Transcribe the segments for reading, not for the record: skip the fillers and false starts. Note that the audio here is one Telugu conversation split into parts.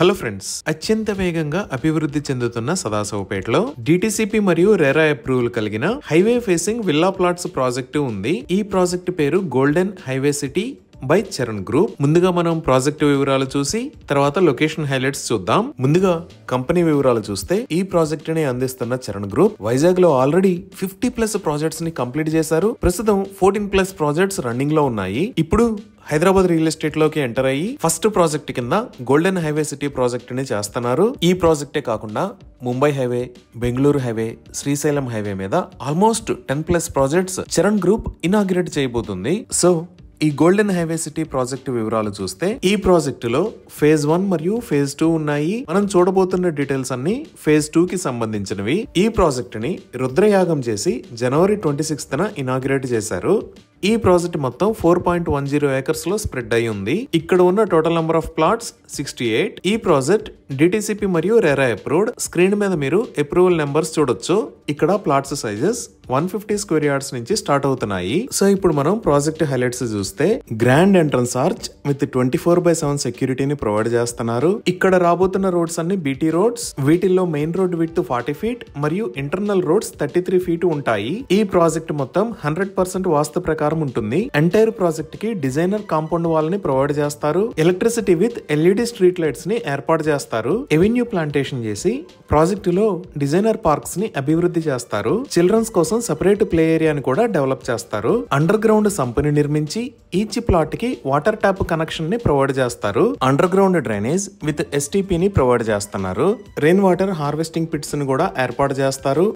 హలో ఫ్రెండ్స్, అత్యంత వేగంగా అభివృద్ధి చెందుతున్న సదాశివపేటలో డిటిసిపి మరియు రెరా అప్రూవల్ కలిగిన highway facing villa plots project ఉంది. ఈ ప్రాజెక్టు పేరు golden highway city by Charan group. ముందుగా మనం ప్రాజెక్టు వివరాలు చూసి తర్వాత లొకేషన్ హైలైట్స్ చూద్దాం. ముందుగా కంపెనీ వివరాలు చూస్తే ఈ ప్రాజెక్ట్ ని అందిస్తున్న చరణ్ గ్రూప్ వైజాగ్ లో ఆల్రెడీ 50+ ప్రాజెక్ట్స్ ని కంప్లీట్ చేశారు. ప్రస్తుతం 14+ ప్రాజెక్ట్స్ రన్నింగ్ లో ఉన్నాయి. ఇప్పుడు హైదరాబాద్ రియల్ ఎస్టేట్ లోకి ఎంటర్ అయ్యి ఫస్ట్ ప్రాజెక్ట్ కింద గోల్డెన్ హైవే సిటీ ప్రాజెక్ట్ ని చేస్తున్నారు. ఈ ప్రాజెక్టే కాకుండా Mumbai highway, Bengaluru highway, Srisailam highway మీద almost 10+ projects Charan group inaugurate చేయబోతుంది. సో ఈ గోల్డెన్ హైవే సిటీ ప్రాజెక్టు వివరాలు చూస్తే ఈ ప్రాజెక్టులో ఫేజ్ 1 మరియు ఫేజ్ 2 ఉన్నాయి. మనం చూడబోతున్న డీటెయిల్స్ అన్ని ఫేజ్ 2 కి సంబంధించినవి. ఈ ప్రాజెక్ట్ ని రుద్రయాగం చేసి జనవరి 26న ఇనాగ్రేట్ చేశారు. ఈ ప్రాజెక్ట్ మొత్తం 4.10 ఏకర్స్ లో స్ప్రెడ్ అయి ఉంది. ఇక్కడ ఉన్న టోటల్ నెంబర్ ఆఫ్ ప్లాట్స్ 68. ఈ ప్రాజెక్ట్ డిటిసిపి మరియు రెరా అప్రూవ్డ్. స్క్రీన్ మీద మీరు అప్రూవల్ నెంబర్స్ చూడొచ్చు. ఇక్కడ ప్లాట్స్ సైజెస్ 150 స్క్వేర్ యార్డ్స్ నుంచి స్టార్ట్ అవుతున్నాయి. సో ఇప్పుడు మనం ప్రాజెక్ట్ హైలైట్స్ చూస్తే గ్రాండ్ ఎంట్రన్స్ ఆర్చ్ విత్ 24/7 సెక్యూరిటీని ప్రొవైడ్ చేస్తున్నారు. ఇక్కడ రాబోతున్న రోడ్స్ అన్ని బీటీ రోడ్స్. వీటిల్లో మెయిన్ రోడ్ విడ్త్ 40 ఫీట్ మరియు ఇంటర్నల్ రోడ్స్ 33 ఫీట్ ఉంటాయి. ఈ ప్రాజెక్ట్ మొత్తం 100% వాస్తు ప్రకారం ఉంటుంది. ఎంటైర్ ప్రాజెక్ట్ కి డిజైనర్ కాంపౌండ్ వాల్ ని ప్రొవైడ్ చేస్తారు. Electricity with LED street lights ని ఏర్పాటు చేస్తారు. ఎవెన్యూ ప్లాంటేషన్ చేసి ప్రాజెక్ట్ లో డిజైనర్ పార్క్స్ ని అభివృద్ధి చేస్తారు. చిల్డ్రన్స్ కోసం సెపరేట్ ప్లే ఏరియాని కూడా డెవలప్ చేస్తారు. అండర్ గ్రౌండ్ సంపుని నిర్మించి ఈచ్ ప్లాట్ కి వాటర్ ట్యాప్ కనెక్షన్ ని ప్రొవైడ్ చేస్తారు. Under ground drainage with STP ని ప్రొవైడ్ చేస్తున్నారు. రెయిన్ వాటర్ హార్వెస్టింగ్ పిట్స్ ని కూడా ఏర్పాటు చేస్తారు.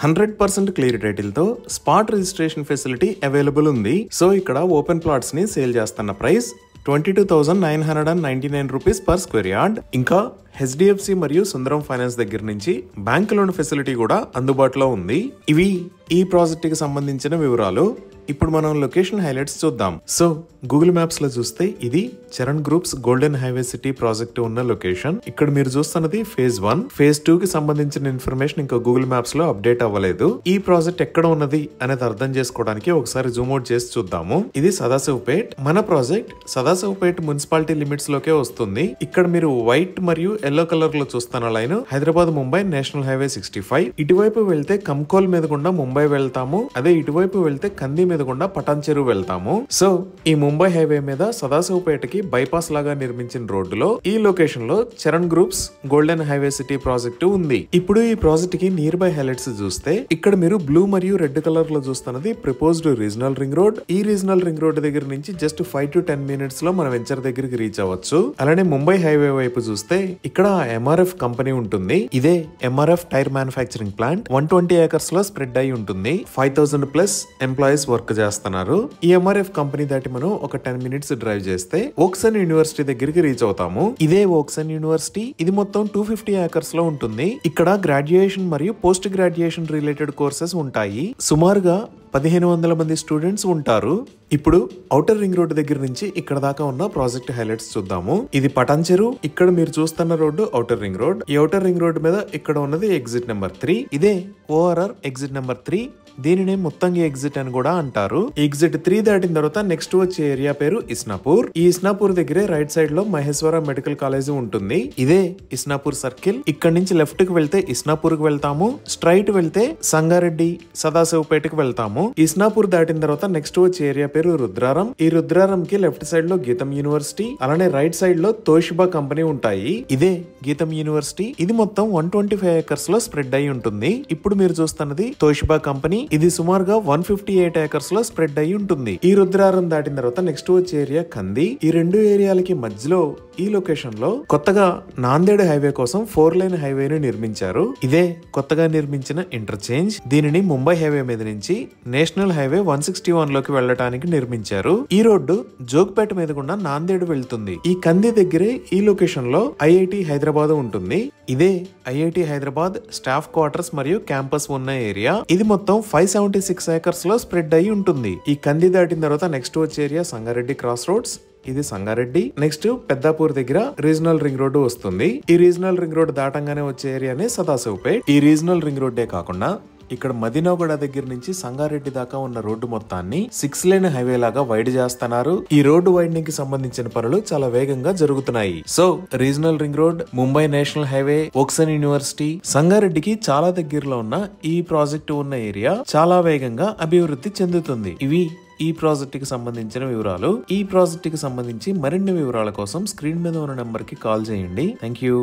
100% క్లియర్ టైటిల్ తో స్పాట్ రిజిస్ట్రేషన్ ఫెసిలిటీ అవైలబుల్ ఉంది. సో ఇక్కడ ఓపెన్ ప్లాట్స్ ని సేల్ చేస్తున్న price 22,999 rupees per square yard. ఇంకా హెచ్డిఎఫ్సి మరియు సుందరం ఫైనాన్స్ దగ్గర నుంచి బ్యాంక్ లోన్ ఫెసిలిటీ కూడా అందుబాటులో ఉంది. ఇవి ఈ ప్రాజెక్ట్ కి సంబంధించిన వివరాలు. ఇప్పుడు మనం లొకేషన్ హైలైట్స్ చూద్దాం. సో గూగుల్ మ్యాప్స్ లో చూస్తే ఇది Charan groups golden highway city project ఉన్న లొకేషన్. ఇక్కడ మీరు చూస్తున్నది ఫేజ్ 1. ఫేజ్ 2 కి సంబంధించిన ఇన్ఫర్మేషన్ ఇంకా గూగుల్ మ్యాప్స్ లో అప్డేట్ అవ్వలేదు. ఈ ప్రాజెక్ట్ ఎక్కడ ఉన్నది అనేది అర్థం చేసుకోవడానికి ఒకసారి జూమ్ అవుట్ చేసి చూద్దాము. ఇది సదాశివపేట్. మన ప్రాజెక్ట్ సదాశివపేట్ మున్సిపాలిటీ లిమిట్స్ లోకే వస్తుంది. ఇక్కడ మీరు వైట్ మరియు ఎల్లో కలర్ లో చూస్తున్న line Hyderabad Mumbai national highway 65. ఇటువైపు వెళ్తే కంకోల్ మీద గుండా ముంబై వెళ్తాము. అదే ఇటువైపు వెళ్తే కంది మీద గుండా పటాన్ చెరువు వెళ్తాము. సో ఈ ముంబై హైవే మీద సదాశివపేటకి బైపాస్ లాగా నిర్మించిన రోడ్డులో ఈ లొకేషన్ లో Charan groups golden highway city project ఉంది. ఇప్పుడు ఈ ప్రాజెక్ట్ కి నియర్ బై హైలైట్స్ చూస్తే ఇక్కడ మీరు బ్లూ మరియు రెడ్ కలర్ లో చూస్తున్నది ప్రపోజ్డ్ రీజనల్ రింగ్ రోడ్. ఈ రీజనల్ రింగ్ రోడ్ దగ్గర నుంచి జస్ట్ 5 to 10 మినిట్స్ లో మన వెంచర్ దగ్గరికి రీచ్ అవ్వచ్చు. అలానే ముంబై హైవే వైపు చూస్తే ఇక్కడ ఎంఆర్ఎఫ్ కంపెనీ ఉంటుంది. ఇదే MRF tyre manufacturing plant 120 acres లో స్ప్రెడ్ అయి ఉంటుంది. 5,000+ ఎంప్లాయీస్ వర్క్ చేస్తున్నారు. ఈ ఎంఆర్ఎఫ్ కంపెనీ దాటి మనం ఒక 10 మినిట్స్ డ్రైవ్ చేస్తే ఓక్సన్ యూనివర్సిటీ దగ్గరికి రీచ్ అవుతాము. ఇదే ఓక్సన్ యూనివర్సిటీ. ఇది మొత్తం 250 ఏకర్స్ లో ఉంటుంది. ఇక్కడ గ్రాడ్యుయేషన్ మరియు పోస్ట్ గ్రాడ్యుయేషన్ రిలేటెడ్ కోర్సెస్ ఉంటాయి. సుమారుగా 1,500 మంది స్టూడెంట్స్ ఉంటారు. ఇప్పుడు ఔటర్ రింగ్ రోడ్ దగ్గర నుంచి ఇక్కడ దాకా ఉన్న ప్రాజెక్ట్ హైలైట్స్ చూద్దాము. ఇది పటాన్ చెరువు. ఇక్కడ మీరు చూస్తున్న రోడ్డు ఔటర్ రింగ్ రోడ్. ఈ ఔటర్ రింగ్ రోడ్ మీద ఇక్కడ ఉన్నది ఎగ్జిట్ నెంబర్ 3. ఇదే ఓఆర్ఆర్ ఎగ్జిట్ నెంబర్ 3. దీనినే ముత్తంగి ఎగ్జిట్ అని కూడా అంటారు. ఎగ్జిట్ 3 దాటిన తర్వాత నెక్స్ట్ వచ్చే ఏరియా పేరు ఇస్నాపూర్. ఈ ఇస్నాపూర్ దగ్గరే రైట్ సైడ్ లో మహేశ్వర మెడికల్ కాలేజ్ ఉంటుంది. ఇదే ఇస్నాపూర్ సర్కిల్. ఇక్కడ నుంచి లెఫ్ట్ కి వెళ్తే ఇస్నాపూర్ కి వెళ్తాము. స్ట్రైట్ వెళ్తే సంగారెడ్డి సదాశివపేటకి వెళ్తాము. ఇస్నాపూర్ దాటిన తర్వాత నెక్స్ట్ వచ్చే ఏరియా పేరు రుద్రారం. ఈ రుద్రారం కి లెఫ్ట్ సైడ్ లో గీతం యూనివర్సిటీ, అలానే రైట్ సైడ్ లో తోషిబా కంపెనీ ఉంటాయి. ఇదే గీతం యూనివర్సిటీ. ఇది మొత్తం 125 ఏకర్స్ లో స్ప్రెడ్ అయి ఉంటుంది. ఇప్పుడు మీరు చూస్తున్నది తోషిబా కంపెనీ. ఇది సుమారుగా 158 ఏకర్స్ లో స్ప్రెడ్ అయి ఉంటుంది. ఈ రుద్రారం దాటిన తర్వాత నెక్స్ట్ వచ్చే ఏరియా కంది. ఈ రెండు ఏరియాలకి మధ్యలో ఈ లొకేషన్ లో కొత్తగా నాందేడ్ హైవే కోసం 4 లైన్ హైవేని నిర్మించారు. ఇదే కొత్తగా నిర్మించిన ఇంటర్చేంజ్. దీనిని ముంబై హైవే మీద నుంచి నేషనల్ హైవే 161 లోకి వెళ్లడానికి నిర్మించారు. ఈ రోడ్డు జోగ్పేట మీద గుండా నాందేడ్ వెళ్తుంది. ఈ కంది దగ్గరే ఈ లొకేషన్ లో ఐఐటి హైదరాబాద్ ఉంటుంది. ఇదే ఐఐటి హైదరాబాద్ స్టాఫ్ క్వార్టర్స్ మరియు క్యాంపస్ ఉన్న ఏరియా. ఇది మొత్తం 576 ఏకర్స్ లో స్ప్రెడ్ అయి ఉంటుంది. ఈ కంది దాటిన తర్వాత నెక్స్ట్ వచ్చే ఏరియా సంగారెడ్డి క్రాస్ రోడ్స్. ఇది సంగారెడ్డి. నెక్స్ట్ పెద్దాపూర్ దగ్గర రీజనల్ రింగ్ రోడ్డు వస్తుంది. ఈ రీజనల్ రింగ్ రోడ్ దాటంగానే వచ్చే ఏరియానే సదాశివపేట్. ఈ రీజనల్ రింగ్ రోడ్డే కాకుండా ఇక్కడ మదినోగడ దగ్గర నుంచి సంగారెడ్డి దాకా ఉన్న రోడ్డు మొత్తాన్ని 6 లేన్ హైవే లాగా వైడ్ చేస్తున్నారు. ఈ రోడ్డు వైడనింగ్ కి సంబంధించిన పనులు చాలా వేగంగా జరుగుతున్నాయి. So regional ring road, Mumbai national highway, Woxsen university, సంగారెడ్డికి చాలా దగ్గరలో ఉన్న ఈ ప్రాజెక్టు ఉన్న ఏరియా చాలా వేగంగా అభివృద్ధి చెందుతుంది. ఇవి ఈ ప్రాజెక్ట్ కి సంబంధించిన వివరాలు. ఈ ప్రాజెక్ట్ కి సంబంధించి మరిన్ని వివరాల కోసం స్క్రీన్ మీద ఉన్న నెంబర్ కి కాల్ చేయండి. Thank you.